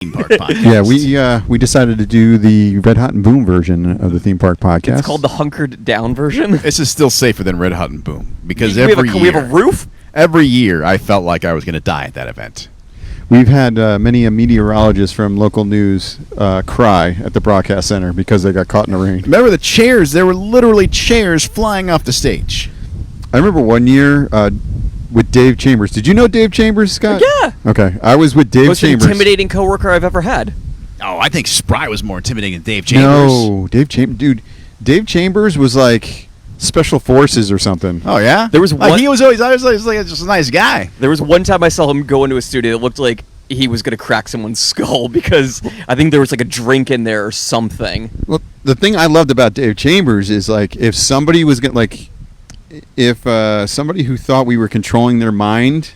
Theme Park Podcast. Yeah, we decided to do the Red Hot and Boom version of the Theme Park Podcast. It's called the hunkered down version. This is still safer than Red Hot and Boom because we have a roof. Every year, I felt like I was going to die at that event. We've had many a meteorologist from local news cry at the broadcast center because they got caught in the rain. Remember the chairs? There were literally chairs flying off the stage. I remember one year with Dave Chambers. Did you know Dave Chambers, Scott? Yeah. Okay, I was with Dave Most Chambers. intimidating coworker I've ever had. Oh, I think Spry was more intimidating than Dave Chambers. No, Dave Chambers was like Special Forces or something. Oh yeah, There was one. he was always like just a nice guy. There was one time I saw him go into a studio that looked like he was going to crack someone's skull because I think there was like a drink in there or something. Well, the thing I loved about Dave Chambers is like if somebody was somebody who thought we were controlling their mind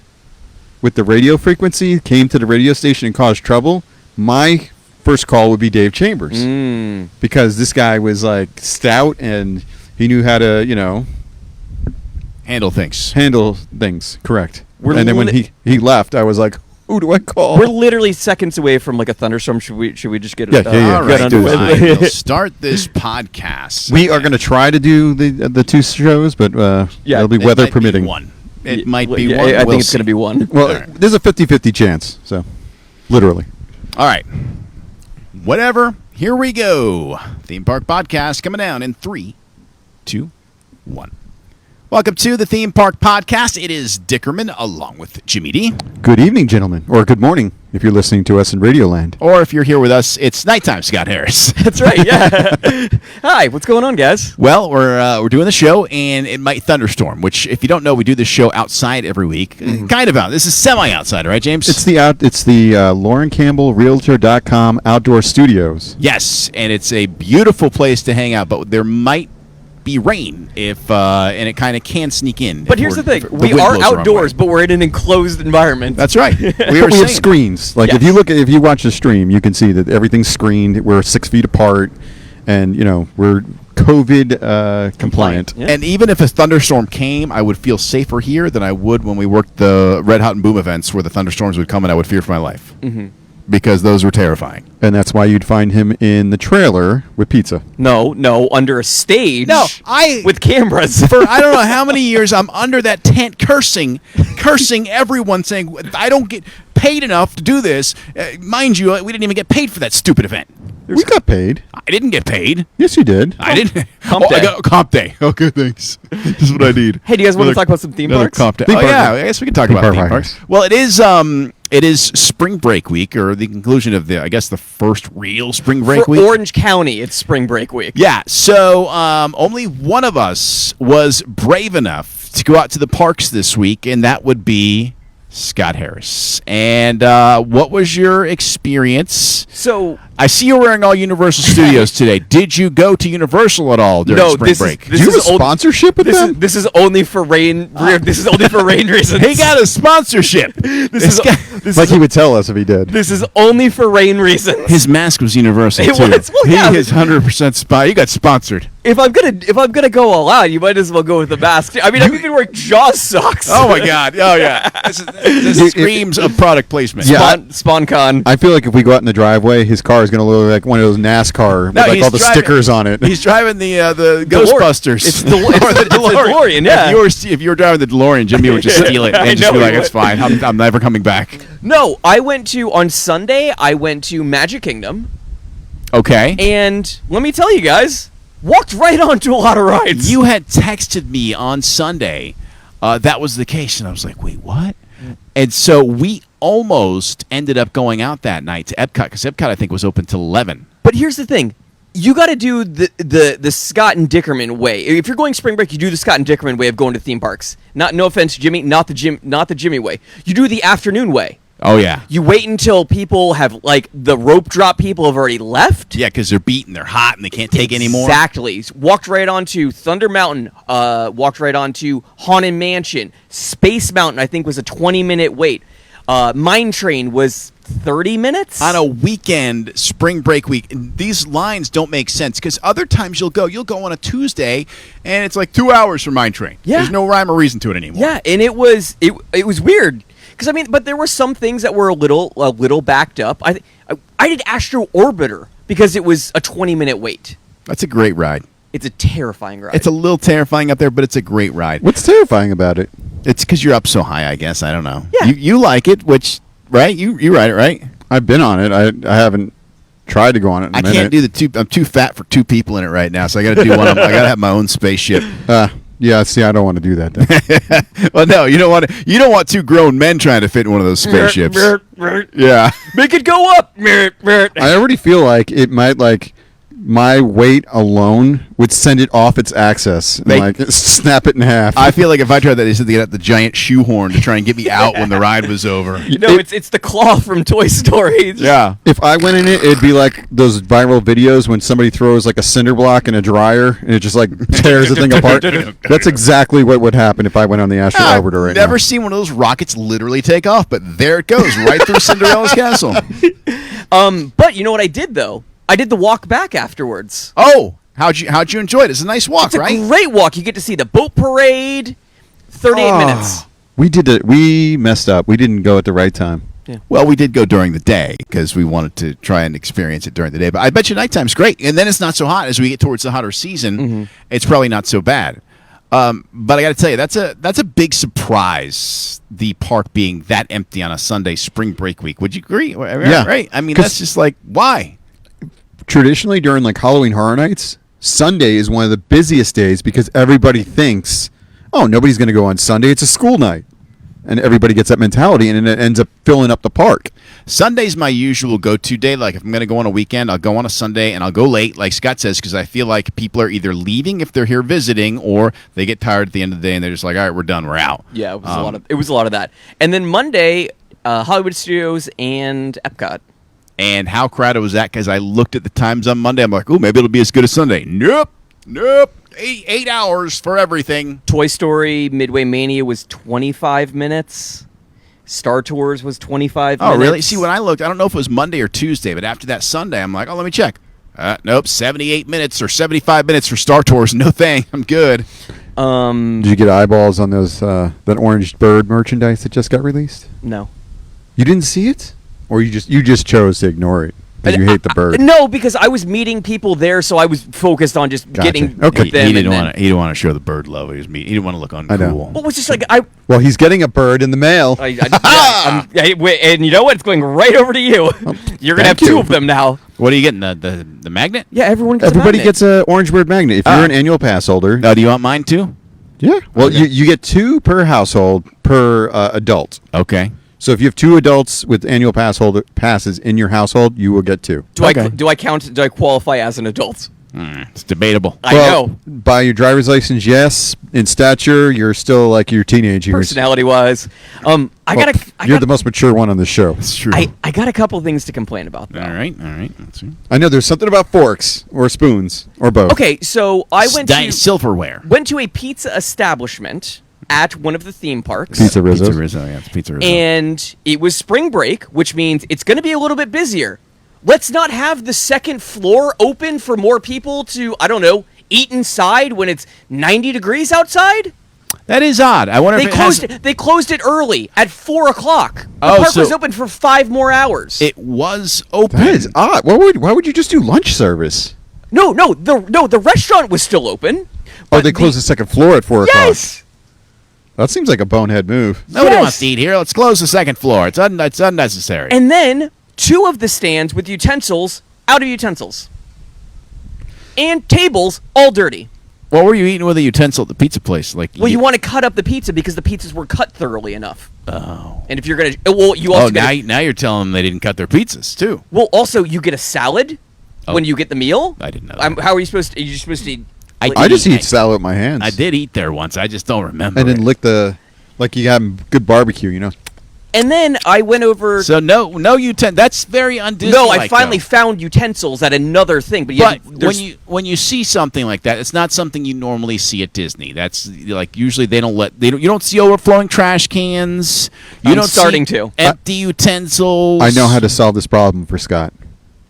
with the radio frequency came to the radio station and caused trouble, my first call would be Dave Chambers because this guy was like stout and he knew how to, Handle things. Correct. We're And then when he left, I was like, who do I call? We're literally seconds away from like a thunderstorm. Should we just get it? Yeah. All right, Get underway. fine. We'll start this podcast. We are going to try to do the two shows, but it'll be weather permitting. It might be Yeah, one. I We'll think it's see. going to be one. Well, All right. there's a 50-50 chance, so literally. All right. Whatever. Here we go. Theme Park Podcast coming down in 3, 2, 1. Welcome to the Theme Park Podcast. It is Dickerman along with Jimmy D. Good evening, gentlemen, or good morning if you're listening to us in Radioland. Or if you're here with us, it's nighttime, Scott Harris. That's right. Yeah. Hi. What's going on, guys? Well, we're doing the show, and it might thunderstorm, which, if you don't know, we do this show outside every week. Kind of out. This is semi-outside, right, James? It's the Lauren Campbell Realtor.com outdoor studios. Yes, and it's a beautiful place to hang out, but there might be rain and it kind of can sneak in. But here's the thing: we are outdoors, but we're in an enclosed environment. That's right. We have screens. Like Yes. if you watch the stream, you can see that everything's screened. We're 6 feet apart, and we're COVID compliant. Yeah. And even if a thunderstorm came, I would feel safer here than I would when we worked the Red Hot and Boom events, where the thunderstorms would come and I would fear for my life. Mm-hmm. Because those were terrifying. And that's why you'd find him in the trailer with pizza. No, under a stage. No, with cameras. For I don't know how many years I'm under that tent cursing everyone, saying I don't get paid enough to do this. Mind you, we didn't even get paid for that stupid event. We got paid. I didn't get paid. Yes, you did. I didn't. Comp day. I got comp day. Okay, thanks. This is what I need. Hey, do you guys want to talk about some theme parks? Comp day. Theme Oh park. yeah, I guess we can talk Theme about park theme parks. Well, it is spring break week, or the conclusion of the first real spring break For week. Orange County, it's spring break week. Yeah, so only one of us was brave enough to go out to the parks this week, and that would be Scott Harris. And what was your experience? So I see you're wearing all Universal Studios today. Did you go to Universal at all during spring break? Do you have a sponsorship with them? This is only for rain. This is only for rain reasons. He got a sponsorship. He would tell us if he did. This is only for rain reasons. His mask was Universal It too. was? Well, yeah. He is 100% He got sponsored. If I'm gonna go all out, you might as well go with the mask. I mean, I'm even wearing Jaws socks. Oh my God! Oh yeah! This screams of product placement. Yeah. SpawnCon. I feel like if we go out in the driveway, his car is going to look like one of those NASCAR with he's all the driving- stickers on it. He's driving the Ghostbusters. It's the DeLorean. Yeah. If you were driving the DeLorean, Jimmy would just steal it I and just know be like, he "It's fine. I'm never coming back." No, on Sunday. I went to Magic Kingdom, Okay. and let me tell you guys, walked right onto a lot of rides. You had texted me on Sunday that was the case, and I was like, "Wait, what?" And so we almost ended up going out that night to Epcot, because Epcot, I think, was open till 11. But here's the thing. You got to do the Scott and Dickerman way. If you're going spring break, you do the Scott and Dickerman way of going to theme parks. No offense, Jimmy, not the Jimmy way. You do the afternoon way. Oh, yeah. You wait until people have, like, the rope drop people have already left. Yeah, because they're beaten, they're hot, and they can't take anymore. Exactly. Walked right onto Thunder Mountain, walked right onto Haunted Mansion. Space Mountain, I think, was a 20-minute wait. Mine Train was 30 minutes? On a weekend, spring break week, these lines don't make sense, because other times you'll go on a Tuesday, and it's like 2 hours for Mine Train. Yeah. There's no rhyme or reason to it anymore. Yeah, and it was weird. because I mean, but there were some things that were a little backed up. I did Astro Orbiter because it was a 20-minute wait. That's a great ride. It's a terrifying ride. It's a little terrifying up there, but it's a great ride. What's terrifying about it? It's because you're up so high, I guess. I don't know. Yeah. You like it, which, right? You ride it, right? I've been on it. I haven't tried to go on it in a I minute. can't do the two. I'm too fat for two people in it right now, so I got to do one. I got to have my own spaceship. Yeah, see, I don't want to do that then. Well, no, you don't want to. You don't want two grown men trying to fit in one of those spaceships. Yeah. Make it go up. I already feel like it might, like, my weight alone would send it off its axis and, like, snap it in half. I feel like if I tried that, they said they got the giant shoehorn to try and get me out when the ride was over. No, it's the claw from Toy Story. Yeah. If I went in it, it'd be like those viral videos when somebody throws like a cinder block in a dryer and it just like tears the thing apart. That's exactly what would happen if I went on the Astro Orbiter right now. Never seen one of those rockets literally take off, but there it goes, right through Cinderella's castle. But you know what I did though? I did the walk back afterwards. Oh, how'd you enjoy it? It's a nice walk, It's a right? great walk. You get to see the boat parade. 38 minutes. We did it. We messed up. We didn't go at the right time. Well, we did go during the day because we wanted to try and experience it during the day. But I bet you nighttime's great, and then it's not so hot as we get towards the hotter season. It's probably not so bad. But I got to tell you, that's a big surprise. The park being that empty on a Sunday spring break week. Would you agree? Yeah. Right. I mean, that's just like why. Traditionally, during like Halloween Horror Nights, Sunday is one of the busiest days because everybody thinks, oh, nobody's going to go on Sunday. It's a school night. And everybody gets that mentality, and it ends up filling up the park. Sunday's my usual go-to day. Like, if I'm going to go on a weekend, I'll go on a Sunday, and I'll go late, like Scott says, because I feel like people are either leaving if they're here visiting, or they get tired at the end of the day, and they're just like, all right, we're done, we're out. Yeah, it was a lot of that. And then Monday, Hollywood Studios and Epcot. And how crowded was that? Because I looked at the times on Monday. I'm like, oh, maybe it'll be as good as Sunday. Nope. 8 hours for everything. Toy Story Midway Mania was 25 minutes. Star Tours was 25 minutes. Oh, really? See, when I looked, I don't know if it was Monday or Tuesday, but after that Sunday, I'm like, oh, let me check. Nope, 78 minutes or 75 minutes for Star Tours. No thing. I'm good. Did you get eyeballs on those that orange bird merchandise that just got released? No. You didn't see it? Or you just chose to ignore it because you hate the bird? No, because I was meeting people there, so I was focused on just getting Okay. with them. He didn't want to show the bird love. He didn't want to look uncool. I know. Well, it was just like Well, he's getting a bird in the mail. wait, and you know what? It's going right over to you. You're gonna have thank two you. of them now. What are you getting? The magnet? Yeah, everybody Everybody gets an orange bird magnet. If you're an annual pass holder. No, do you want mine too? Yeah. Well, Okay. you get 2 per household per adult. Okay. So if you have 2 adults with annual passes in your household, you will get 2. Do I qualify as an adult? It's debatable. I know. By your driver's license, yes. In stature, you're still like your teenage years. Personality wise, You're the most mature one on the show. It's true. I got a couple things to complain about. Though. All right. Let's see. I know there's something about forks or spoons or both. Okay, so I went to silverware. a pizza establishment at one of the theme parks. Pizza Rizzo. Pizza Rizzo, yeah, it's Pizza Rizzo. And it was spring break, which means it's going to be a little bit busier. Let's not have the second floor open for more people to, I don't know, eat inside when it's 90 degrees outside. That is odd. I wonder They if closed it. They closed it early at 4 o'clock. The Oh, park so- was open for 5 more hours. it was open. That is odd. Why would you just do lunch service? No, the restaurant was still open. Oh, but they closed the second floor at 4 o'clock. Yes. That seems like a bonehead move. Nobody Yes. wants to eat here. Let's close the second floor. It's unnecessary. And then 2 of the stands with utensils out of utensils. And tables all dirty. What were you eating with a utensil at the pizza place? Like, Well, you want to cut up the pizza because the pizzas were cut thoroughly enough. Oh. And if you're gonna, you also now you're telling them they didn't cut their pizzas too. also you get a salad when you get the meal. I didn't know that. How are you supposed to? You're supposed to eat. I just eat salad with my hands. I did eat there once. I just don't remember. And then it. lick like you have good barbecue, you know. And then I went over. So no utensil. That's very undisney. No, I finally found utensils at another thing. But when you see something like that, it's not something you normally see at Disney. That's like usually you don't see overflowing trash cans. You I'm don't starting see to. empty utensils. I know how to solve this problem for Scott.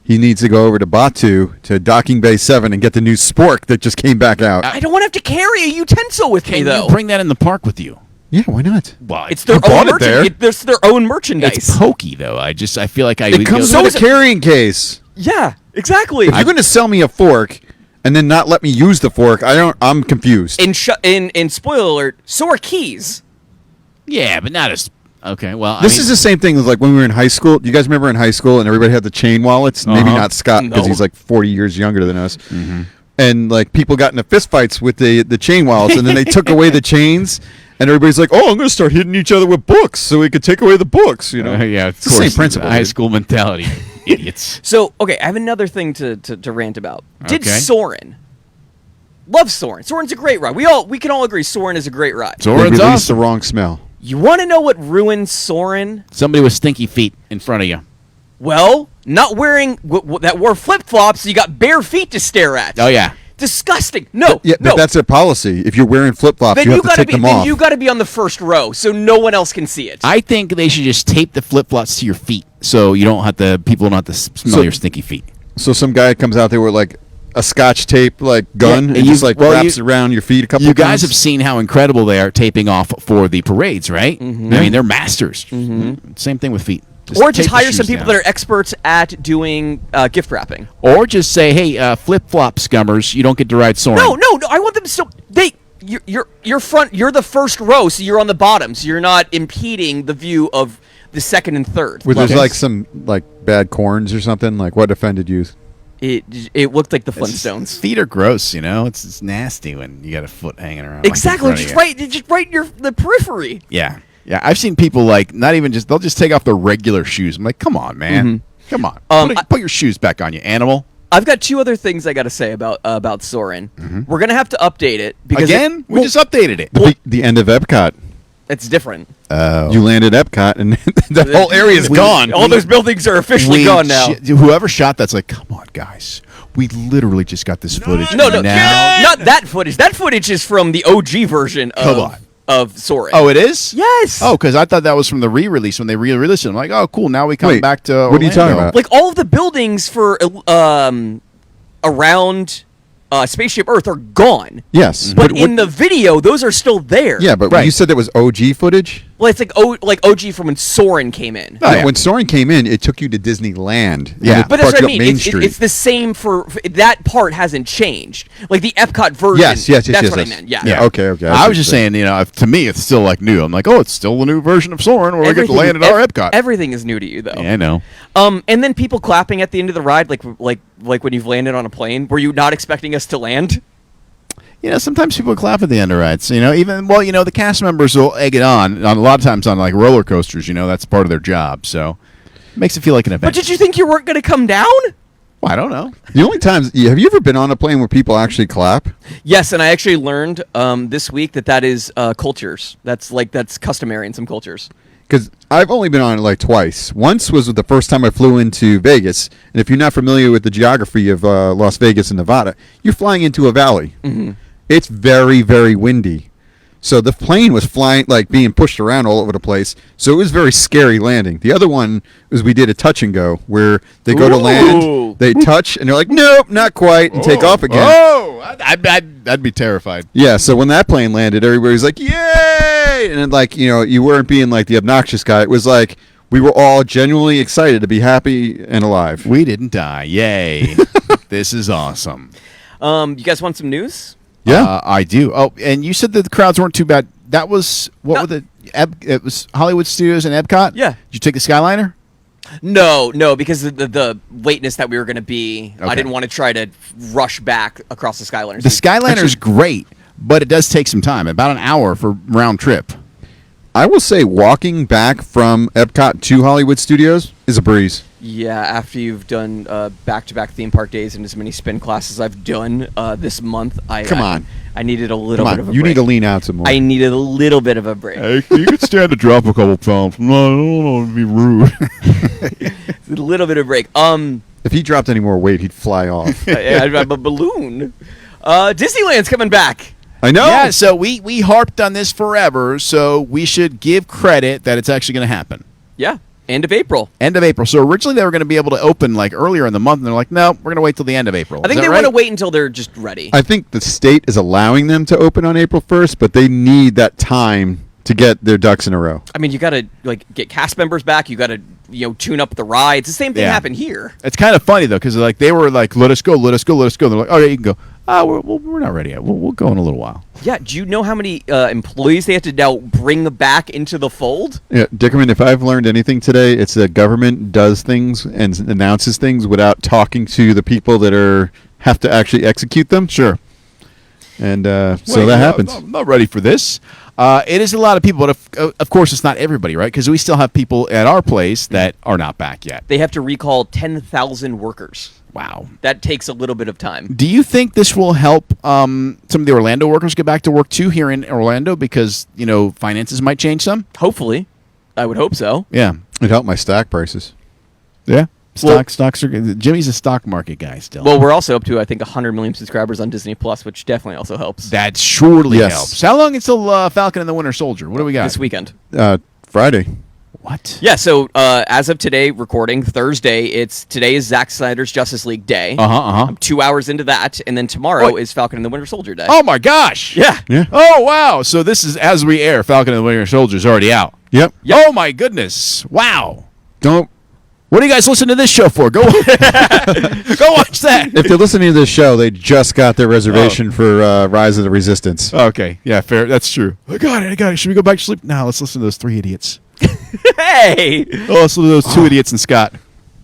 He needs to go over to Batu to Docking Bay 7 and get the new spork that just came back out. I don't want to have to carry a utensil with me Can though. you bring that in the park with you? Yeah, why not? Well, It's their bought own it there. It's their own merchandise. it's pokey though. I feel like I It would comes go, with a carrying case. Yeah, exactly. If you're going to sell me a fork and then not let me use the fork, I'm confused. in spoiler alert, so are keys. yeah, but not as okay. Well, This is the same thing as like when we were in high school. Do you guys remember in high school and everybody had the chain wallets? Maybe Uh-huh. not Scott because No. he's like 40 years younger than us. And like people got into fistfights with the chain wallets, and then they took away the chains, and everybody's like, "Oh, I'm going to start hitting each other with books so we could take away the books." You know? yeah, it's the same principle. High dude. school mentality, idiots. So, okay, I have another thing to rant about. Did Okay. Soarin'? Love Soarin'. Soarin's a great ride. We can all agree Soarin' is a great ride. They Soren's released awesome. the wrong smell. You want to know what ruined Soarin'? Somebody with stinky feet in front of you. Well, not wearing that wore flip flops, so you got bare feet to stare at. Oh yeah. Disgusting. No, Yeah, no. but that's their policy. If you're wearing flip flops, then you you have to gotta take be. them Then off. you gotta be on the first row, so no one else can see it. I think they should just tape the flip flops to your feet, so you don't have to. People don't have to smell So- your stinky feet. So some guy comes out there with like a Scotch tape like gun Yeah, and just like well, wraps around your feet a couple You of guys times. have seen how incredible they are taping off for the parades, right? I mean, they're masters. Same thing with feet. or tape just the hire shoes some people down. that are experts at doing gift wrapping. Or just say, hey, flip flop scummers, you don't get to ride Soarin'. No. I want them to still. You're front. You're the first row, so you're on the bottom, so you're not impeding the view of the second and third. Where there's Okay. like some like bad corns or something. Like what offended you? It looked like the It's just- Flintstones. Feet are gross, you know? It's nasty when you got a foot hanging around. Exactly, like in front of you. just right in the periphery. Yeah. Yeah. I've seen people like not even just, they'll just take off their regular shoes. I'm like, come on, man. Come on. Put your shoes back on, you animal. I've got two other things I got to say about Soarin'. We're gonna have to update it because Again? We just updated it. The end of Epcot. it's different. You land at Epcot and the whole area is gone. All those buildings are officially gone now. Whoever shot that's like, come on, guys. We literally just got this footage. No, now. not that footage. That footage is from the OG version Come on. of Soarin'. Oh, it is? yes. Oh, because I thought that was from the re-release when they re-released it. I'm like, oh, cool. Now we come Wait, back to what are you talking Orlando. about? like all of the buildings for around Spaceship Earth are gone. Yes, But what- in the video, those are still there. yeah, but Right. you said that was OG footage. Well, it's like OG from when Soarin' came in. Oh, Yeah, yeah. When Soarin' came in, it took you to Disneyland. Yeah. And it But that's brought what you I up mean. Main It's, Street. it's the same for that part hasn't changed. Like the Epcot version. Yes, yes, That's yes, what yes. I meant. Yeah. Yeah. Okay. I see I what was just you're saying, you know, to me, it's still like new. I'm like, oh, it's still the new version of Soarin' where we get to land at our Epcot. Everything is new to you, though. Yeah, I know. And then people clapping at the end of the ride, like when you've landed on a plane. Were you not expecting us to land? You know, sometimes people clap at the end of rides. You know, even the cast members will egg it on a lot of times on like roller coasters. You know, that's part of their job. So it makes it feel like an event. But did you think you weren't going to come down? Well, I don't know. The only times have you ever been on a plane where people actually clap? Yes, and I actually learned this week that is cultures. That's customary in some cultures. Because I've only been on it like twice. Once was the first time I flew into Vegas, and if you're not familiar with the geography of Las Vegas and Nevada, you're flying into a valley. It's very, very windy. So the plane was flying, like being pushed around all over the place. So it was very scary landing. The other one was we did a touch and go where they go to Ooh. land, they touch, and they're like, nope, not quite, and take off again. Oh, I'd be terrified. Yeah, so when that plane landed, everybody was like, yay! And then, like, you know, you weren't being like the obnoxious guy. It was like we were all genuinely excited to be happy and alive. We didn't die. Yay. This is awesome. You guys want some news? Yeah. I do. Oh, and you said that the crowds weren't too bad. That was, what No. were it was Hollywood Studios and Epcot? Yeah. Did you take the Skyliner? No, because of the lateness that we were going to be. Okay. I didn't want to try to rush back across the Skyliner. The Skyliner's great, but it does take some time. About an hour for round trip. I will say walking back from Epcot to Hollywood Studios is a breeze. Yeah, after you've done back-to-back theme park days and as many spin classes I've done this month, Come on. I needed a little Come bit of a on, you break. need to lean out some more. I needed a little bit of a break. You could stand to drop a couple pounds. No, I don't want to be rude. A little bit of break. If he dropped any more weight, he'd fly off. I have a balloon. Disneyland's coming back. I know. Yeah, so we harped on this forever, so we should give credit that it's actually going to happen. Yeah, end of April. End of April. So originally they were going to be able to open like earlier in the month, and they're like, no, we're going to wait till the end of April. I think they want to wait until they're just ready. I think the state is allowing them to open on April 1st, but they need that time to get their ducks in a row. I mean, you got to like get cast members back. You got to tune up the rides. The same thing happened here. It's kind of funny though, because like they were like, let us go. They're like, oh yeah, you can go. We're not ready yet. We'll go in a little while. Yeah. Do you know how many employees they have to now bring back into the fold? Yeah, Dickerman, if I've learned anything today, it's that government does things and announces things without talking to the people that have to actually execute them. Sure. And so that happens. I'm not ready for this. It is a lot of people, but of course it's not everybody, right? Because we still have people at our place that are not back yet. They have to recall 10,000 workers. Wow. That takes a little bit of time. Do you think this will help some of the Orlando workers get back to work too here in Orlando because, finances might change some? Hopefully. I would hope so. Yeah. It helped my stock prices. Yeah. Stocks are good. Jimmy's a stock market guy still. Well, we're also up to, I think, 100 million subscribers on Disney Plus, which definitely also helps. That surely Yes. helps. How long until Falcon and the Winter Soldier? What do we got? This weekend. Friday. What? Yeah, so as of today, recording Thursday, today is Zack Snyder's Justice League Day. Uh-huh. 2 hours into that, and then tomorrow is Falcon and the Winter Soldier Day. Oh, my gosh. Yeah. Yeah. Oh, wow. So this is, as we air, Falcon and the Winter Soldier is already out. Yep. Oh, my goodness. Wow. Don't. What do you guys listen to this show for? Go go watch that. If they're listening to this show, they just got their reservation for Rise of the Resistance. Okay. Yeah, fair. That's true. I got it. Should we go back to sleep? No, let's listen to those three idiots. Hey! Oh, let's listen to those two idiots and Scott.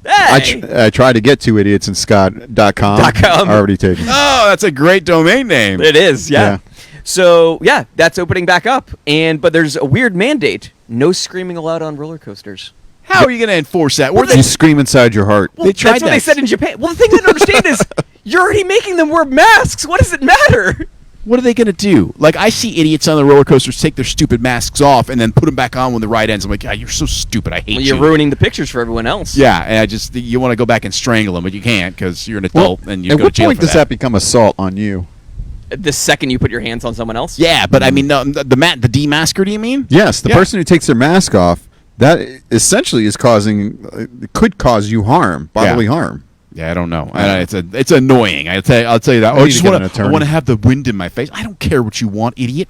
Hey! I tried to get 2idiotsandScott.com. .com. Already taken. Oh, that's a great domain name. It is, yeah. Yeah. So, yeah, that's opening back up. But there's a weird mandate. No screaming allowed on roller coasters. How are you going to enforce that? You scream inside your heart. Well, They tried that's what that. they said in Japan. Well, the thing I don't understand is you're already making them wear masks. What does it matter? What are they going to do? Like, I see idiots on the roller coasters take their stupid masks off and then put them back on when the ride ends. I'm like, you're so stupid. I hate Well, you. you're ruining the pictures for everyone else. Yeah, and you want to go back and strangle them, but you can't because you're an adult and you At go what to jail point for does that become assault on you? The second you put your hands on someone else? Yeah, but I mean, the demasker, do you mean? Yes, the Yeah. person who takes their mask off, that essentially is could cause you harm, bodily harm. Yeah, I don't know. It's annoying. I'll tell you that. I I need just to get want an to. attorney. I want to have the wind in my face. I don't care what you want, idiot.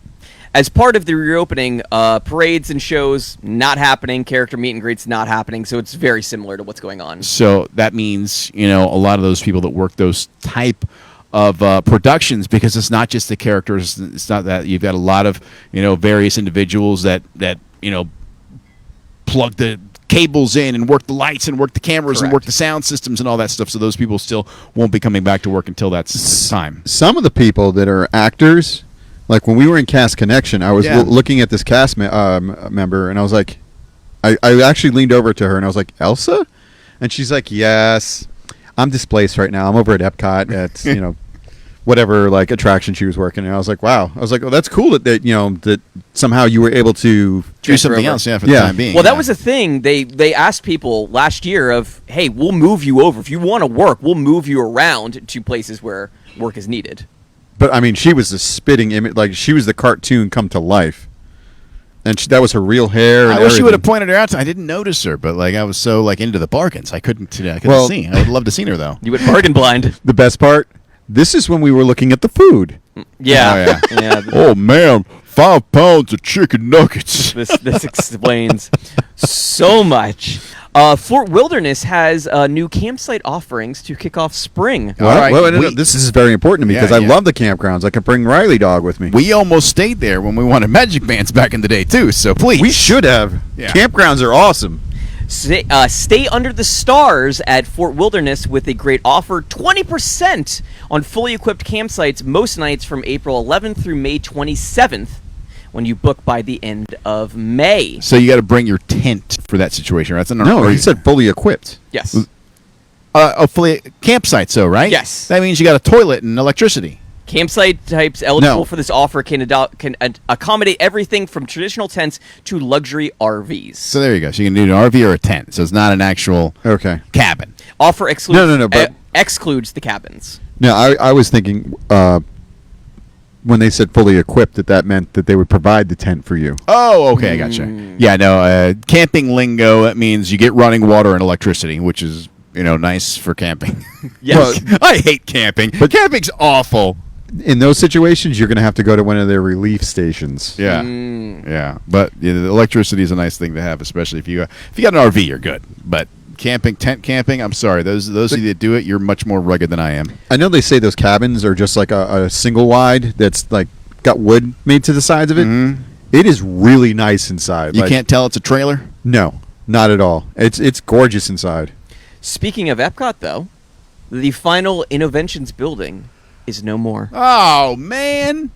As part of the reopening, parades and shows not happening, character meet and greets not happening, so it's very similar to what's going on. So that means a lot of those people that work those type of productions, because it's not just the characters. It's not that you've got a lot of various individuals that plug the cables in and work the lights and work the cameras and Correct. work the sound systems and all that stuff. So those people still won't be coming back to work until that's time. Some of the people that are actors, like when we were in Cast Connection, I was Yeah. looking at this cast member, and I was like, I actually leaned over to her, and I was like, Elsa? And she's like, yes, I'm displaced right now. I'm over at Epcot at, whatever like attraction she was working. And I was like, wow. I was like, oh, that's cool that that somehow you were able to Do Transfer something over. else, for the Yeah. time being. Well, that was a thing. They asked people last year of, hey, we'll move you over. If you want to work, we'll move you around to places where work is needed. But I mean, she was the spitting image, like she was the cartoon come to life, and that was her real hair. And I wish you would have everything. pointed her out. I didn't notice her, but I was so into the bargains, I couldn't see. Well- I would love to see her though. You went bargain blind. The best part. This is when we were looking at the food. Yeah. Oh, yeah. Yeah. Oh man, 5 pounds of chicken nuggets. This explains so much. Fort Wilderness has new campsite offerings to kick off spring. All right, No, this is very important to me Yeah, because I yeah. love the campgrounds. I could bring Riley Dog with me. We almost stayed there when we wanted Magic Bands back in the day too. So please, We should have. Yeah. Campgrounds are awesome. Stay under the stars at Fort Wilderness with a great offer: 20% on fully equipped campsites most nights from April 11th through May 27th when you book by the end of May. So you got to bring your tent for that situation, right? That's No, he said fully equipped. Yes. fully campsite. So right? Yes. That means you got a toilet and electricity. Campsite types eligible No. for this offer can accommodate everything from traditional tents to luxury RVs. So there you go. So you can do an RV or a tent. So it's not an actual Okay. cabin. Offer excludes No, but- excludes the cabins. No, I was thinking when they said fully equipped that meant that they would provide the tent for you. Oh, okay, I gotcha. Yeah, no, camping lingo, that means you get running water and electricity, which is, nice for camping. Yes. I hate camping. But camping's awful. in those situations, you're going to have to go to one of their relief stations. Yeah, yeah. But the electricity is a nice thing to have, especially if you got an RV, you're good. But tent camping, I'm sorry, those of you that do it, you're much more rugged than I am. I know they say those cabins are just like a single wide that's like got wood made to the sides of it. Mm-hmm. It is really nice inside. You can't tell it's a trailer? No, not at all. It's gorgeous inside. Speaking of Epcot, though, the final Innovations building is no more. Oh, man.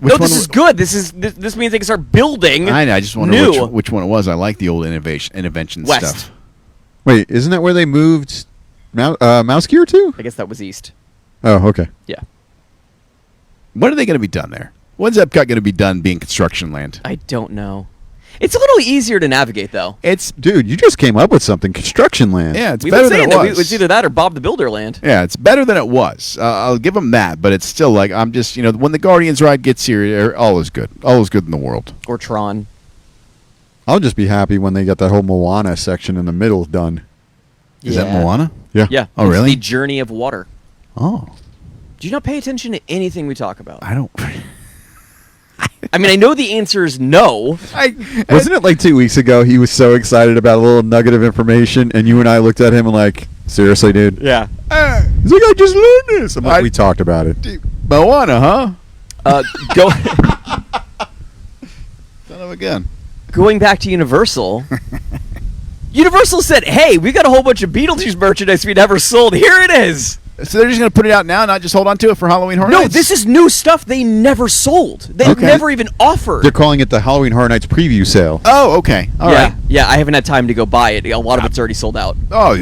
This is good. This means they can start building. I know. I just wonder new. which one it was. I like the old Innovation West. stuff. Wait, isn't that where they moved Mouse Gear to? I guess that was East. Oh, okay. Yeah. When are they going to be done there? When's Epcot going to be done being construction land? I don't know. It's a little easier to navigate, though. Dude, you just came up with something. Construction land. Yeah, it's We've better been saying than it that was. it's either that or Bob the Builder land. Yeah, it's better than it was. I'll give them that, but it's still like I'm just when the Guardians ride gets here, all is good. All is good in the world. Or Tron. I'll just be happy when they got that whole Moana section in the middle done. Is that Moana? Yeah. Yeah. Oh, It's really? the journey of water. Oh, Do you not pay attention to anything we talk about? I don't. I mean, I know the answer is no. Wasn't it like 2 weeks ago he was so excited about a little nugget of information and you and I looked at him and like, seriously, dude? Yeah. He's like, I just learned this. I'm like, we talked about it. Moana, huh? Go. Son of a gun. Going back to Universal. Universal said, "Hey, we got a whole bunch of Beetlejuice merchandise we never sold. Here it is." So they're just going to put it out now, not just hold on to it for Halloween Horror No, Nights? this is new stuff they never sold. They Okay. never even offered. They're calling it the Halloween Horror Nights preview sale. Oh, okay. All right. Yeah, I haven't had time to go buy it. A lot of it's already sold out. Oh,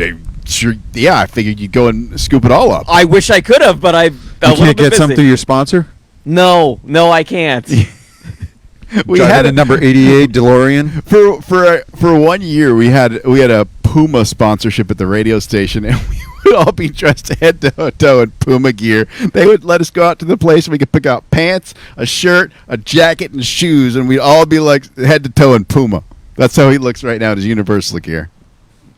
sure. Yeah, I figured you'd go and scoop it all up. I wish I could have, but I You can't get some through your sponsor? No, I can't. We had had a number 88 DeLorean. for 1 year. We had a Puma sponsorship at the radio station, and we would all be dressed head to toe in Puma gear. They would let us go out to the place and we could pick out pants, a shirt, a jacket, and shoes, and we'd all be like head to toe in Puma. That's how he looks right now in his Universal gear.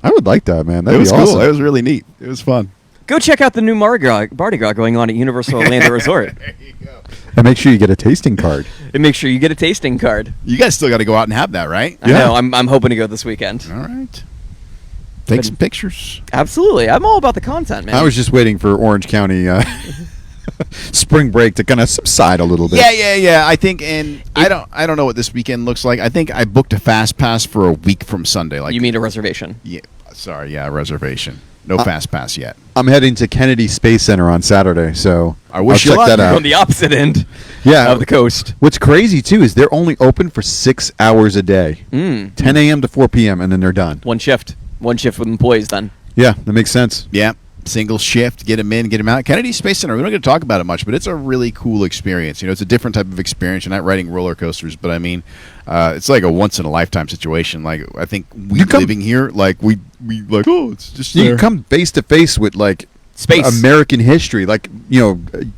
I would like that, man. It That'd was be cool. awesome. It was really neat. It was fun. Go check out the new Mardi Gras going on at Universal Orlando Resort. There you go. And make sure you get a tasting card. And make sure you get a tasting card. You guys still got to go out and have that, right? I know. I'm hoping to go this weekend. All right. Take some pictures. Absolutely. I'm all about the content, man. I was just waiting for Orange County spring break to kind of subside a little bit. Yeah. I think, and I don't know what this weekend looks like. I think I booked a fast pass for a week from Sunday. Like You mean a reservation? Yeah. Sorry. Yeah, reservation. No fast pass yet. I'm heading to Kennedy Space Center on Saturday, so I wish you I'll check luck. that On out. the opposite end Yeah. of the coast. What's crazy too is they're only open for 6 hours a day, 10 a.m. to 4 p.m., and then they're done. One shift with employees then. Yeah, that makes sense. Yeah. Single shift, get them in, get them out. Kennedy Space Center, we're not going to talk about it much, but it's a really cool experience. It's a different type of experience. You're not riding roller coasters, but I mean, it's like a once-in-a-lifetime situation. Like, I think living here, like, we like, oh, it's just You there. can come face to face with, like, Space. American history, like,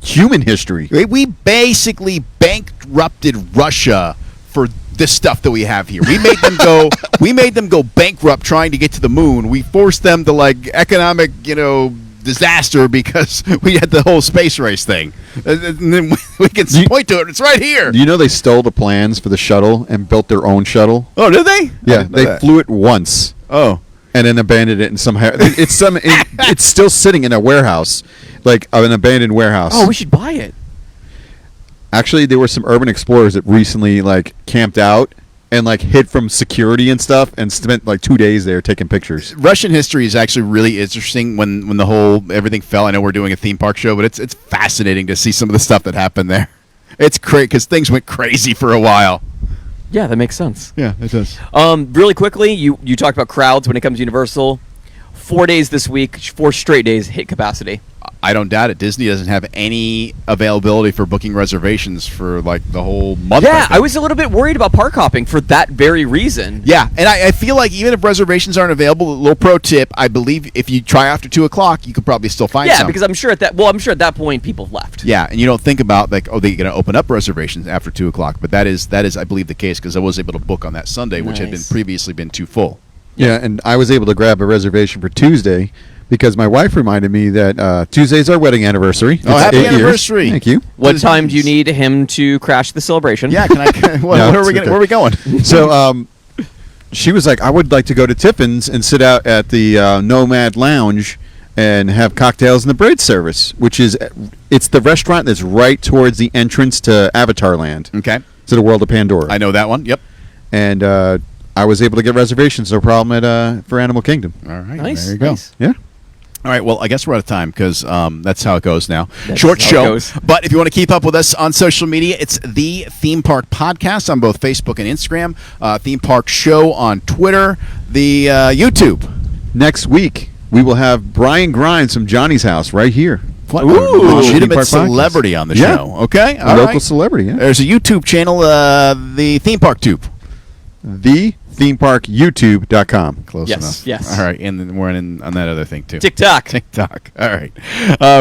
human history. We basically bankrupted Russia for this stuff that we have here. We made them go. We made them go bankrupt trying to get to the moon. We forced them to like economic, disaster because we had the whole space race thing. And then we can point to it. It's right here. Do you know they stole the plans for the shuttle and built their own shuttle? Oh, did they? Yeah, they flew it once Oh, and then abandoned it in some. It's still sitting in a warehouse, like an abandoned warehouse. Oh, we should buy it. Actually, there were some urban explorers that recently like camped out and like hid from security and stuff and spent like 2 days there taking pictures. Russian history is actually really interesting. When the whole everything fell, I know we're doing a theme park show, but it's fascinating to see some of the stuff that happened there. It's crazy because things went crazy for a while. Yeah, that makes sense. Yeah, it does. Really quickly, you talked about crowds when it comes to Universal. 4 days this week, 4 straight days hit capacity. I don't doubt it. Disney doesn't have any availability for booking reservations for like the whole month. Yeah, think. I was a little bit worried about park hopping for that very reason. Yeah, and I feel like even if reservations aren't available, a little pro tip: I believe if you try after 2 o'clock, you could probably still find some. Yeah, because I'm sure at that point people have left. Yeah, and you don't think about like, oh, they're going to open up reservations after 2 o'clock, but that is I believe the case because I was able to book on that Sunday, which had been Nice. previously been too full. Yeah, and I was able to grab a reservation for Tuesday because my wife reminded me that Tuesday's our wedding anniversary. Oh, It's happy 8 years. anniversary. Thank you. What time do you need him to crash the celebration? Yeah, can I? Where No, are we it's okay. where are we going? So she was like, I would like to go to Tiffin's and sit out at the Nomad Lounge and have cocktails in the braid service, which is it's the restaurant that's right towards the entrance to Avatar Land, Okay, to the World of Pandora. I know that one. Yep. And I was able to get reservations, no problem at for Animal Kingdom. All right, Nice. there you go. Nice. Yeah. All right, well, I guess we're out of time because that's how it goes now. That's Short how it show. goes. But if you want to keep up with us on social media, it's the Theme Park Podcast on both Facebook and Instagram, Theme Park Show on Twitter, the YouTube. Next week we will have Brian Grimes from Johnny's House right here. What Ooh. a Theme legitimate Park Podcast. celebrity on the Yeah. show. Okay, A all local right. celebrity, yeah. There's a YouTube channel, the Theme Park Tube. TheThemeParkYouTube.com. Close Yes, enough. yes. All right, and then we're on that other thing too. TikTok. TikTok. All right.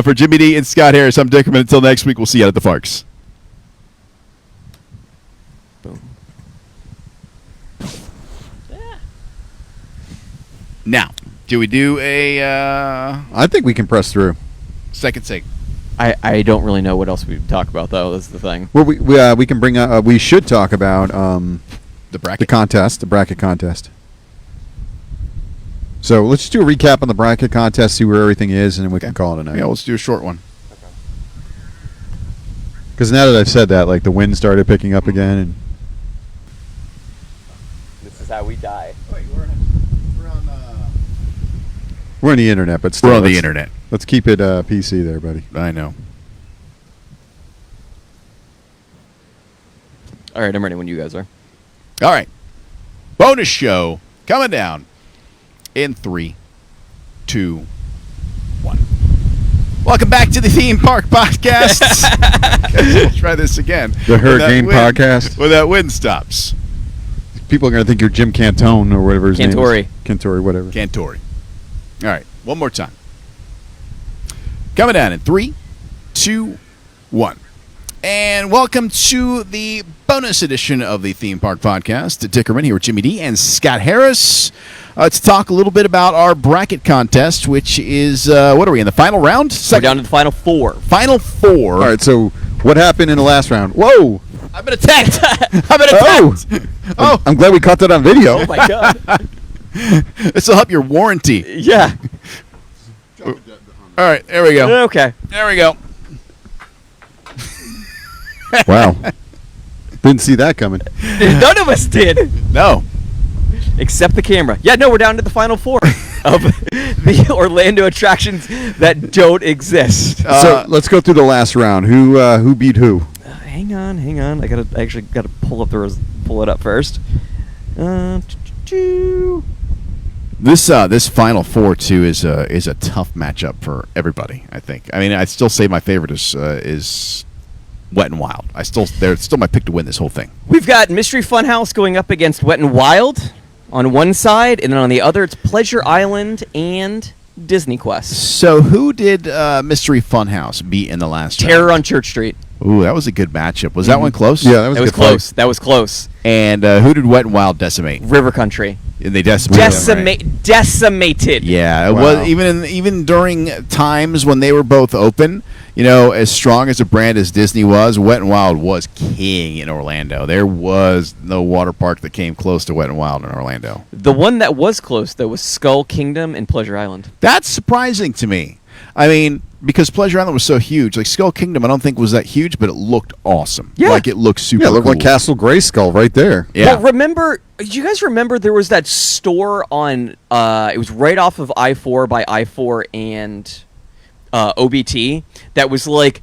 For Jimmy D and Scott Harris, I'm Dickerman. Until next week, we'll see you out at the parks. Boom. Now, do we do a I think we can press through. second sig? I don't really know what else we talk about though. That's the thing. Well, we can bring up. We should talk about The the bracket? contest, the bracket contest. So let's just do a recap on the bracket contest, see where everything is, and then we can call it a night. Yeah, let's do a short one. Because now that I've said that, like the wind started picking up again, and This is how we die. Wait, we're on the internet, but still, we're on the let's- internet. Let's keep it PC there, buddy. I know. All right, I'm ready when you guys are. All right. Bonus show coming down in 3, 2, 1. Welcome back to the Theme Park Podcast. We'll try this again. The When Hurricane that wind- Podcast. When that wind stops. People are gonna think you're Jim Cantone or whatever his name Cantori. is. Cantori, whatever. Cantori. All right. One more time. Coming down in 3, 2, 1. And welcome to the bonus edition of the Theme Park Podcast. Dickerman here with Jimmy D and Scott Harris to talk a little bit about our bracket contest, which is, what are we, in the final round? We're down to the final four. Final four. All right. So what happened in the last round? Whoa! I've been attacked. I've been attacked. Oh, I'm glad we caught that on video. Oh my god. this will help your warranty. Yeah. All right, there we go. Okay. There we go. Wow. Didn't see that coming. None of us did, No. except the camera. Yeah, no, we're down to the final four of the Orlando attractions that don't exist. So let's go through the last round. Who beat who? Hang on. I actually gotta pull it up first. This Final Four too is a tough matchup for everybody. I think. I mean, I still say my favorite is Wet and Wild. They're still my pick to win this whole thing. We've got Mystery Funhouse going up against Wet and Wild on one side, and then on the other it's Pleasure Island and Disney Quest. So who did Mystery Funhouse beat in the last Terror round? on Church Street. Ooh, that was a good matchup. Was that one close? Yeah, that was, That was a good fight. close. That was close. And who did Wet and Wild decimate? River Country. And they decimated them, right? Decimated. Yeah, it Wow. was even during times when they were both open. You know, as strong as a brand as Disney was, Wet and Wild was king in Orlando. There was no water park that came close to Wet and Wild in Orlando. The one that was close though was Skull Kingdom and Pleasure Island. That's surprising to me. I mean, because Pleasure Island was so huge. Like Skull Kingdom, I don't think was that huge, but it looked awesome. Yeah. Like it looked super Yeah, it looked cool. like Castle Grayskull right there. Yeah. Well, do you guys remember there was that store on it was right off of I-4 by I-4 and OBT that was like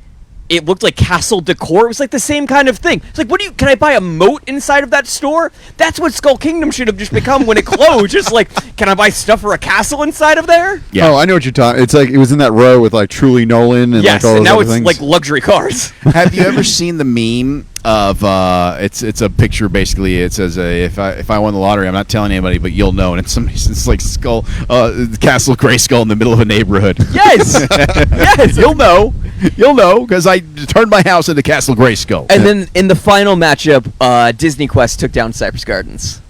it looked like castle decor. It was like the same kind of thing. It's like, can I buy a moat inside of that store? That's what Skull Kingdom should have just become when it closed. Just like, can I buy stuff for a castle inside of there? Yeah. Oh, I know what you're talking. It's like it was in that row with like Truly Nolan and Yes, like all and those now other it's things. like luxury cars. Have you ever seen the meme of it's a picture basically? It says if I won the lottery, I'm not telling anybody, but you'll know. And it's like Skull Castle Grayskull in the middle of a neighborhood. Yes, yes. You'll know because I turned my house into Castle Grayskull. And then in the final matchup, Disney Quest took down Cypress Gardens.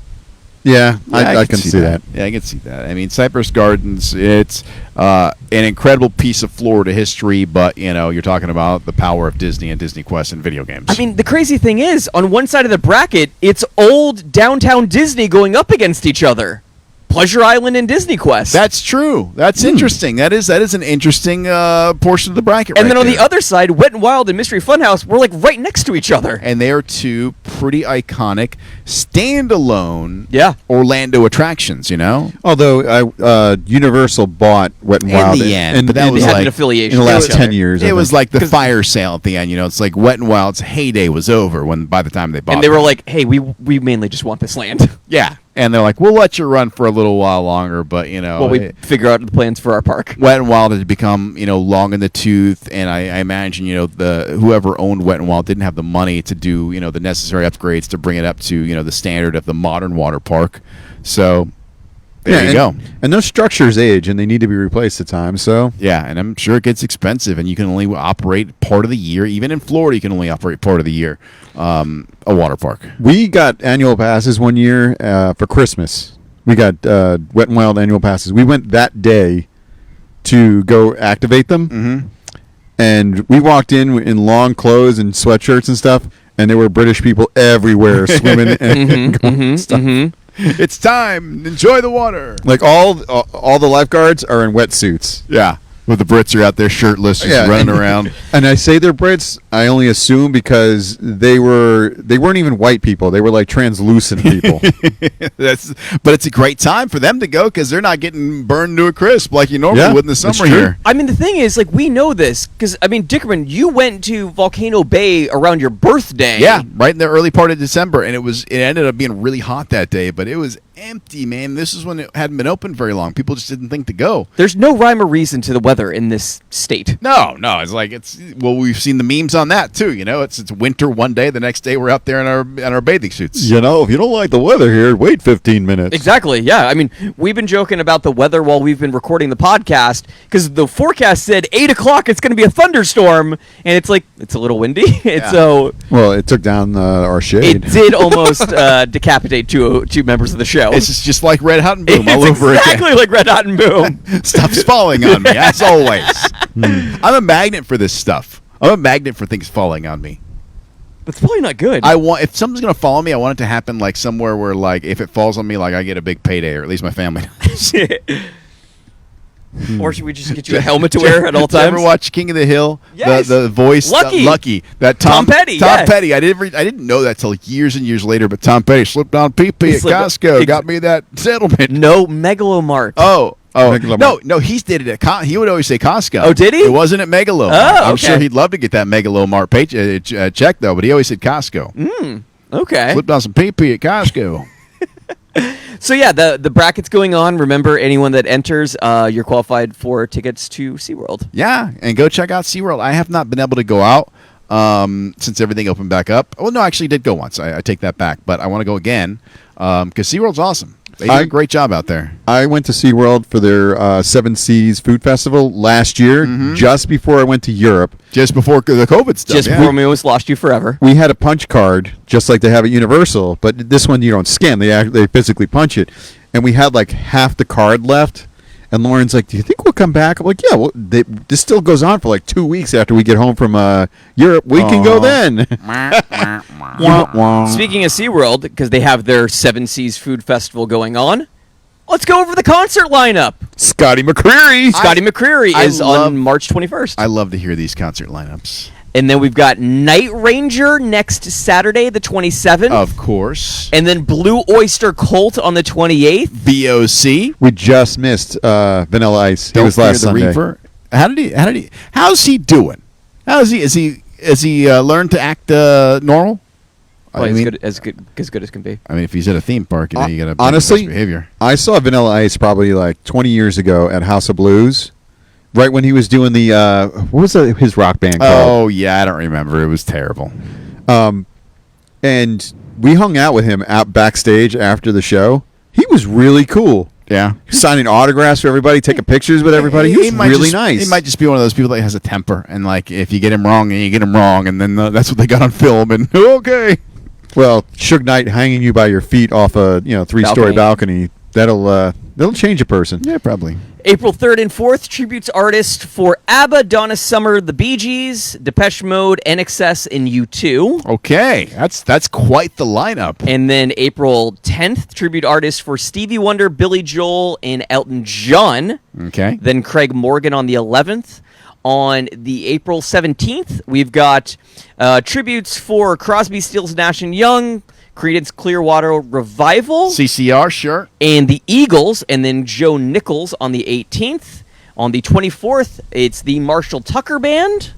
Yeah, Yeah, I can see that. Yeah, I can see that. I mean, Cypress Gardens, it's an incredible piece of Florida history, but, you're talking about the power of Disney and Disney Quest and video games. I mean, the crazy thing is, on one side of the bracket, it's old downtown Disney going up against each other. Pleasure Island and Disney Quest. That's true. That's interesting. That is an interesting portion of the bracket. And right then on there. the other side, Wet and Wild and Mystery Funhouse were like right next to each other. And they are two pretty iconic standalone Yeah. Orlando attractions. Although Universal bought Wet and In Wild the end, but that They was had like an affiliation in the with last each other. 10 years. it was like the fire sale at the end. It's like Wet and Wild's heyday was over by the time they bought. And they were them. like, hey, we mainly just want this land. yeah, and they're like, we'll let you run for a little while longer, but While we figure out the plans for our park. Wet and Wild had become, long in the tooth, and I imagine, the whoever owned Wet and Wild didn't have the money to do, the necessary upgrades to bring it up to, the standard of the modern water park. So there you go. And those structures age, and they need to be replaced at times. So Yeah, and I'm sure it gets expensive, and you can only operate part of the year. Even in Florida, you can only operate part of the year a water park. we got annual passes one year for Christmas. We got Wet and Wild annual passes. We went that day to go activate them. Mm-hmm. And we walked in long clothes and sweatshirts and stuff, and there were British people everywhere swimming and going stuff. It's time. Enjoy the water. Like all the lifeguards are in wetsuits. Yeah, where the Brits are out there shirtless, just running around. And I say they're Brits, I only assume because they weren't even white people. They were like translucent people. But it's a great time for them to go because they're not getting burned to a crisp like you normally would in the that's summer true. here. I mean, the thing is, like, we know this because, I mean, Dickerman, you went to Volcano Bay around your birthday. Yeah, right in the early part of December, and it ended up being really hot that day, but it was empty, man. This is when it hadn't been open very long. People just didn't think to go. There's no rhyme or reason to the weather in this state. No, it's like we've seen the memes on that too. It's winter one day, the next day we're out there in our bathing suits. If you don't like the weather here, wait 15 minutes. Exactly, yeah. I mean, we've been joking about the weather while we've been recording the podcast because the forecast said 8 o'clock it's going to be a thunderstorm, and it's like, it's a little windy. And so Well, it took down our shade. it did almost decapitate two members of the show. It's just like Red Hot and Boom It's all over exactly again. like Red Hot and Boom. Stuff's falling on me, as always. I'm a magnet for this stuff. I'm a magnet for things falling on me. That's probably not good. If something's gonna follow me, I want it to happen like somewhere where, like, if it falls on me, like I get a big payday, or at least my family does. Or should we just get you a helmet to wear at all Did you times? ever watch King of the Hill? Yes. The voice Lucky. That Tom Petty, Tom yeah. Petty. I didn't know that till years and years later. But Tom Petty slipped on PP at Slipped- Costco, got me that settlement. No, Megalomart. Oh, Megalomart. no, he did it at he would always say Costco. Oh, did he? It wasn't at Megalomart. Oh, I'm okay. sure he'd love to get that Megalomart check though, but he always said Costco. Okay. Slipped on some PP at Costco. So yeah, the bracket's going on. Remember, anyone that enters, you're qualified for tickets to SeaWorld. Yeah, and go check out SeaWorld. I have not been able to go out since everything opened back up. Well, no, I actually did go once. I take that back, but I want to go again because SeaWorld's awesome. They do a great job out there. I went to SeaWorld for their Seven Seas Food Festival last year, just before I went to Europe. Just before the COVID stuff. Just before we almost lost you forever. We had a punch card, just like they have at Universal, but this one you don't scan. They physically punch it. And we had like half the card left. And Lauren's like, do you think we'll come back? I'm like, yeah, well, this still goes on for like 2 weeks after we get home from Europe. We can go then. Speaking of SeaWorld, because they have their Seven Seas Food Festival going on, let's go over the concert lineup. Scotty McCreery. Scotty McCreery I is love- on March 21st. I love to hear these concert lineups. And then we've got Night Ranger next Saturday, the 27th. Of course. And then Blue Oyster Cult on the 28th. BOC. We just missed Vanilla Ice. He was Fear last the Sunday. Reaper. How's he doing? Has he learned to act normal? Well, I mean, as good as can be. I mean, if he's at a theme park, you got to Honestly, behavior. I saw Vanilla Ice probably like 20 years ago at House of Blues, right when he was doing the what was his rock band called? Oh yeah, I don't remember. It was terrible. And we hung out with him out backstage after the show. He was really cool. Yeah, Signing autographs for everybody, taking pictures with everybody. He was might really just- nice. He might just be one of those people that has a temper, and like if you get him wrong, and you get him wrong, and then that's what they got on film. And okay, Well, Suge Knight hanging you by your feet off a 3-story balcony. That'll change a person. Yeah, probably. April 3rd and 4th, tributes artist for ABBA, Donna Summer, The Bee Gees, Depeche Mode, NXS, and U2. Okay, that's quite the lineup. And then April 10th, tribute artist for Stevie Wonder, Billy Joel, and Elton John. Okay. Then Craig Morgan on the 11th. On the April 17th, we've got tributes for Crosby, Stills, Nash & Young, Creedence Clearwater Revival, CCR, sure. and the Eagles, and then Joe Nichols on the 18th. On the 24th, it's the Marshall Tucker Band.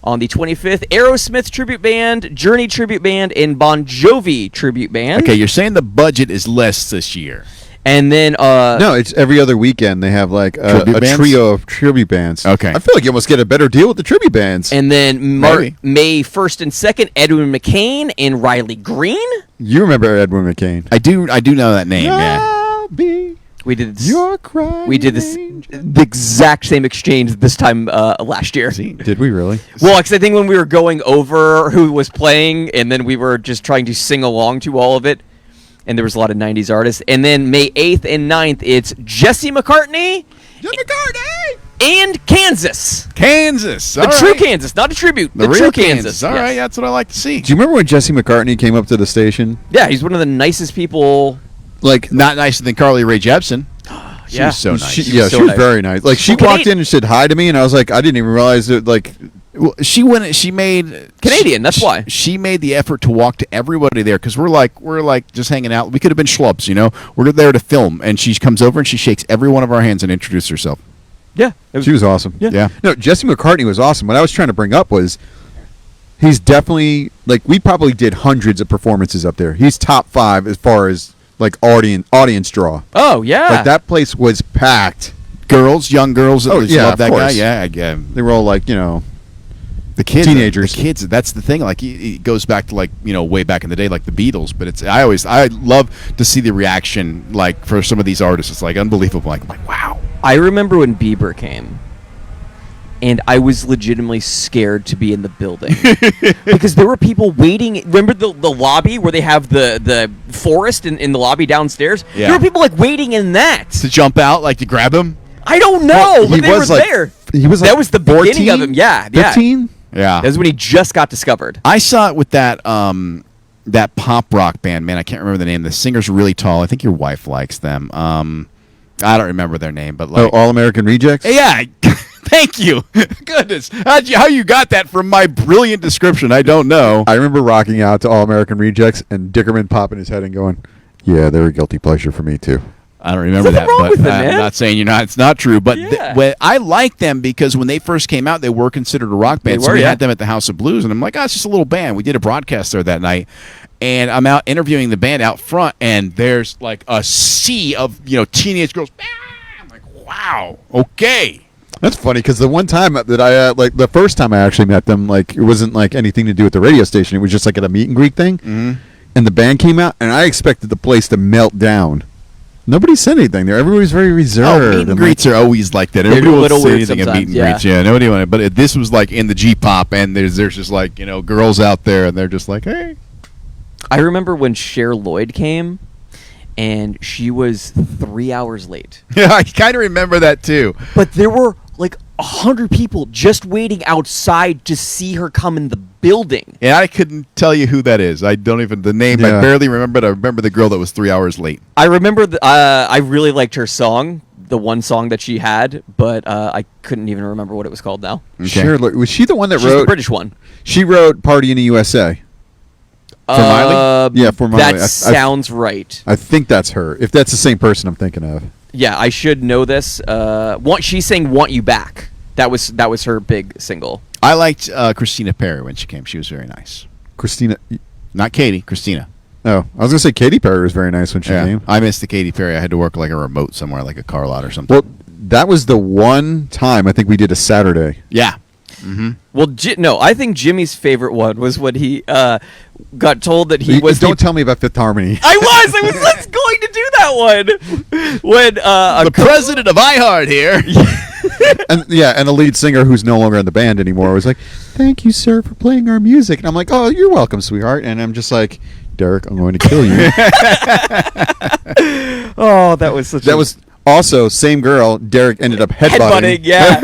On the 25th, Aerosmith Tribute Band, Journey Tribute Band, and Bon Jovi Tribute Band. Okay, you're saying the budget is less this year. And then No, it's every other weekend they have like a bands? trio of tribute bands. Okay. I feel like you almost get a better deal with the tribute bands. and then Maybe. May 1st and 2nd, Edwin McCain and Riley Green. You remember Edwin McCain? I do know that name, yeah. I'll be We did this, your crying we did this angel. the exact same exchange this time last year. See? Did we really? Well, because I think when we were going over who was playing, and then we were just trying to sing along to all of it, and there was a lot of 90s artists. And then May 8th and 9th, it's Jesse McCartney and Kansas. Kansas. The true Kansas, not a tribute. The true real Kansas. All Yes. right, that's what I like to see. Do you remember when Jesse McCartney came up to the station? Yeah, he's one of the nicest people. Like, Not nicer than Carly Rae Jepsen. She Yeah. was so nice. she, was yeah, so she was nice. very nice. Like, she Well, walked in and said hi to me, and I was like, I didn't even realize that. Like, Well, she went. She made Canadian, that's why. she made the effort to walk to everybody there because we're like just hanging out. We could have been schlubs, We're there to film, and she comes over and she shakes every one of our hands and introduces herself. Yeah. It was, she was awesome. Yeah. No, Jesse McCartney was awesome. What I was trying to bring up was he's definitely like we probably did hundreds of performances up there. He's top 5 as far as like audience draw. oh, yeah. Like that place was packed. Young girls that Oh, just yeah, love of that guy. course. Yeah, They were all like, the kids, Teenagers. The kids. That's the thing. Like it goes back to way back in the day, like the Beatles. But I love to see the reaction like for some of these artists. It's like unbelievable. Like I'm like wow. I remember when Bieber came, and I was legitimately scared to be in the building because there were people waiting. Remember the lobby where they have the forest in the lobby downstairs? Yeah. There were people like waiting in that. To jump out, like to grab him. I don't know, Well, but he they were was like- there. he was like that was the beginning of 14? him. Yeah, 15? Yeah. That was when he just got discovered. I saw it with that pop rock band, man. I can't remember the name. The singer's really tall. I think your wife likes them. I don't remember their name, but Oh, like, All American Rejects? yeah. Thank you. Goodness, how you got that from my brilliant description? I don't know. I remember rocking out to All American Rejects and Dickerman popping his head and going, yeah, they're a guilty pleasure for me, too. I don't remember There's that, nothing wrong but with it, I'm man. not saying it's not true. But Yeah. I like them because when they first came out, they were considered a rock band. They So were, we yeah. had them at the House of Blues, and I'm like, it's just a little band. We did a broadcast there that night, and I'm out interviewing the band out front, and there's like a sea of teenage girls. I'm like, wow, okay. That's funny because the one time that I like the first time I actually met them, like it wasn't like anything to do with the radio station. It was just like at a meet and greet thing, and the band came out, and I expected the place to melt down. Nobody said anything there. Everybody's very reserved. Meet and greets are always like that. They're Everybody a will little say weird anything at meet and sometimes, greets. Yeah, nobody wanted. But this was like in the G-pop, and there's just like girls out there, and they're just like, hey. I remember when Cher Lloyd came, and she was 3 hours late. Yeah, I kind of remember that too. But there were like 100 people just waiting outside to see her come in the building. And I couldn't tell you who that is. I don't even the name. I Yeah. barely remember it. I remember the girl that was 3 hours late. I remember I really liked her song, the one song that she had, but I couldn't even remember what it was called now. Okay. Sure. Look, was she the one that She's the wrote? British one. She wrote "Party in the USA." For Miley? Yeah, for Miley. That sounds right. I think that's her. If that's the same person I'm thinking of. Yeah, I should know this. She's saying "Want You Back." That was her big single. I liked Christina Perry when she came. She was very nice. Christina. Not Katy, Christina. Oh, I was gonna say Katy Perry was very nice when she Yeah. came. I missed the Katy Perry. I had to work like a remote somewhere, like a car lot or something. Well, that was the one time I think we did a Saturday. Yeah. Well, no, I think Jimmy's favorite one was when he got told that he was. Don't tell me about Fifth Harmony. I was just going to do that one when The president of iHeart here. and the lead singer who's no longer in the band anymore was like, "Thank you, sir, for playing our music." And I'm like, "Oh, you're welcome, sweetheart." And I'm just like, Derek, I'm going to kill you. Oh, that was such. That was also same girl. Derek ended up headbutting. Yeah.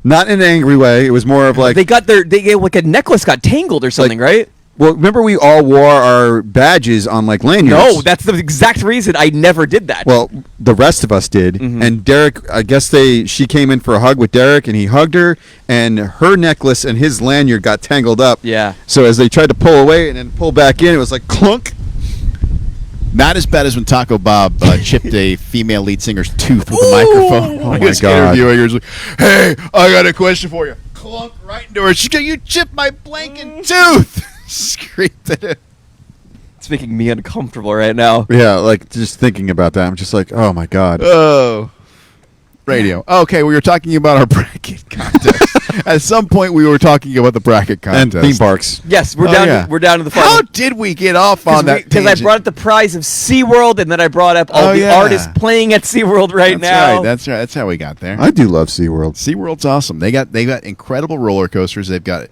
Not in an angry way. It was more of like they like a necklace got tangled or something, right? Well, remember we all wore our badges on like lanyards. No, that's the exact reason I never did that. Well, the rest of us did, and Derek. I guess she came in for a hug with Derek, and he hugged her, and her necklace and his lanyard got tangled up. Yeah. So as they tried to pull away and then pull back in, it was like clunk. Not as bad as when Taco Bob chipped a female lead singer's tooth with a microphone. Oh Like my his God. interviewer, he was like, "Hey, I got a question for you." Clunk right into her. She go, "You chipped my blanking tooth." Screamed at him. It's making me uncomfortable right now. Yeah, like just thinking about that, I'm just like, oh my God. Oh. Radio. Okay, we were talking about our bracket contest. At some point, we were talking about the bracket And contest. theme parks. Yes, we're Oh, down. yeah. We're down to the How final. did we get off on that? Because I tangent? brought up the prize of SeaWorld, and then I brought up all Oh, the yeah. artists playing at SeaWorld right That's now. right. That's right. That's how we got there. I do love SeaWorld. SeaWorld's awesome. They got incredible roller coasters. They've got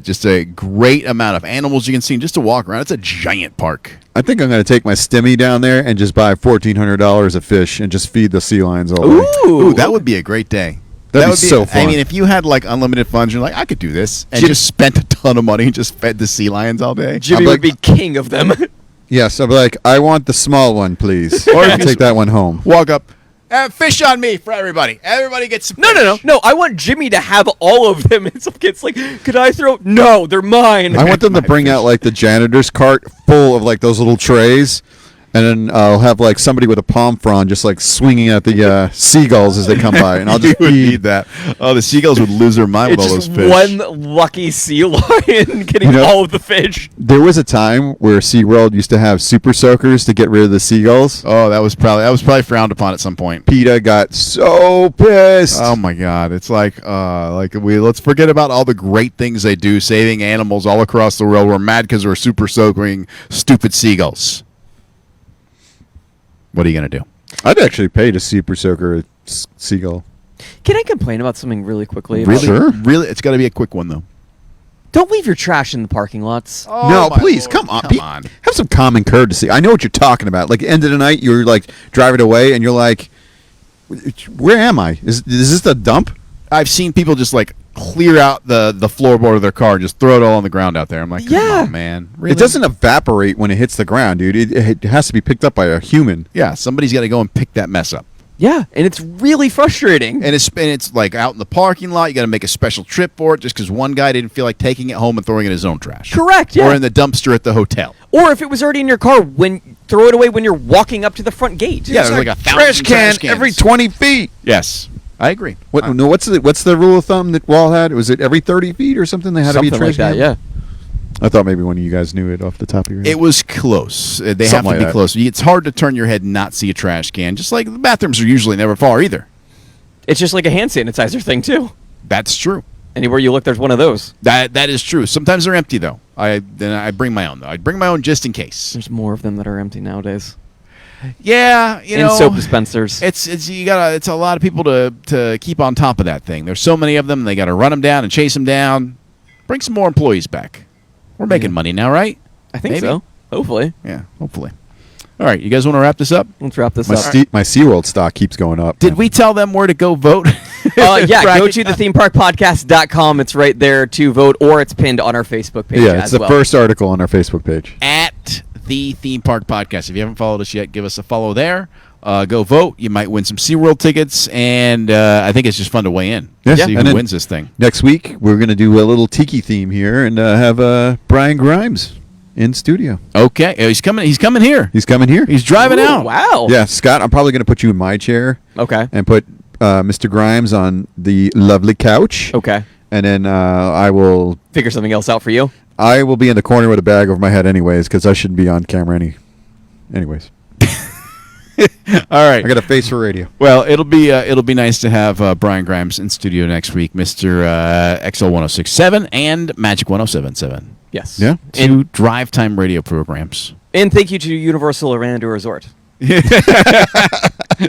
just a great amount of animals you can see just to walk around. It's a giant park. I think I'm going to take my stimmy down there and just buy $1,400 of fish and just feed the sea lions all day. Ooh, that would be a great day. That'd That be would so fun. I mean, if you had like unlimited funds, you're like, I could do this, and Jim- just spent a ton of money and just fed the sea lions all day. Jimmy I'm would be king of them. Yes, I'll be like, I want the small one, please. Or if I'll you take that one home. Walk up, fish on me for everybody. Everybody gets some fish. No. I want Jimmy to have all of them. And some kid's like, could I throw? No, they're mine. I want them to bring out like the janitor's cart full of like those little trays, and then I'll have like somebody with a palm frond just like swinging at the seagulls as they come by, and I'll You just would feed. need that. Oh, the seagulls would lose their mind with It's all those just fish. one lucky sea lion getting You know- all of the fish. There was a time where SeaWorld used to have super soakers to get rid of the seagulls. Oh, that was probably frowned upon at some point. PETA got so pissed. Oh my God! It's like let's forget about all the great things they do, saving animals all across the world. We're mad because we're super soaking stupid seagulls. What are you gonna do? I'd actually pay to super soaker a seagull. Can I complain about something really quickly? Really, Sure. really, it's got to be a quick one though. Don't leave your trash in the parking lots. No, please, come on. come on. Have some common courtesy. I know what you're talking about. Like, end of the night, you're like driving away, and you're like, "Where am I? Is this a dump?" I've seen people just like clear out the floorboard of their car and just throw it all on the ground out there. I'm like, come Yeah. on, man. Really? It doesn't evaporate when it hits the ground, dude. It has to be picked up by a human. Yeah, somebody's got to go and pick that mess up. Yeah, and it's really frustrating. And it's like out in the parking lot. You got to make a special trip for it just because one guy didn't feel like taking it home and throwing it in his own trash. Correct, yeah. Or in the dumpster at the hotel. Or if it was already in your car, throw it away when you're walking up to the front gate. Yeah, there's like a trash 1,000 can trash cans. every 20 feet. Yes, I agree. What's the rule of thumb that Wall had? Was it every 30 feet or something? They had Something to be a trash like that, can? yeah. I thought maybe one of you guys knew it off the top of your head. It was close. They have Something to like be that. close. It's hard to turn your head and not see a trash can. Just like the bathrooms are usually never far either. It's just like a hand sanitizer thing, too. That's true. Anywhere you look, there's one of those. That is true. Sometimes they're empty though. I bring my own though. I bring my own just in case. There's more of them that are empty nowadays. Yeah, you know. And soap dispensers. It's a lot of people to keep on top of that thing. There's so many of them. They got to run them down and chase them down. Bring some more employees back. We're making money now, right? I think Maybe. so. Hopefully. Yeah, hopefully. All right, you guys want to wrap this up? Let's wrap this my, up. my SeaWorld stock keeps going up. Did we tell them where to go vote? Yeah, go Bracket- to thethemeparkpodcast.com. It's right there to vote, or it's pinned on our Facebook page Yeah, as it's the well. first article on our Facebook page. At the Theme Park Podcast. If you haven't followed us yet, give us a follow there. Go vote. You might win some SeaWorld tickets, and I think it's just fun to weigh in. Yeah, See and who then- wins this thing. Next week, we're going to do a little tiki theme here and have Brian Grimes in studio. Okay, he's coming. He's coming here. He's coming here. He's driving Ooh, out. Wow. Yeah, Scott, I'm probably going to put you in my chair Okay. and put Mr. Grimes on the lovely couch. Okay. And then I will Figure something else out for you. be in the corner with a bag over my head anyways because I shouldn't be on camera anyways. All right. I got a face for radio. Well, it'll be nice to have Brian Grimes in studio next week, Mr. XL 1067 and Magic 1077. Yes. Yeah. Two drive time radio programs. And thank you to Universal Orlando Resort.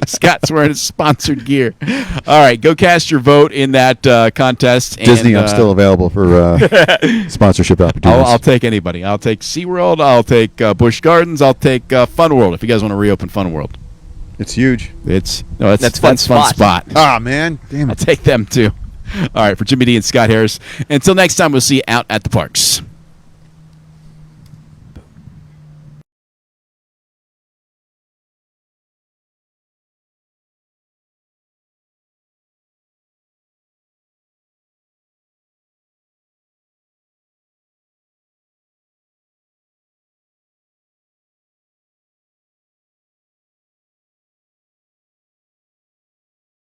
Scott's wearing his sponsored gear. All right, go cast your vote in that contest. Disney, and, I'm still available for sponsorship opportunities. I'll take anybody. I'll take SeaWorld. I'll take Busch Gardens. I'll take Fun World if you guys want to reopen Fun World. It's huge. That's fun spot. Ah, man. Damn I'll it. take them too. All right, for Jimmy D and Scott Harris. Until next time, we'll see you out at the parks.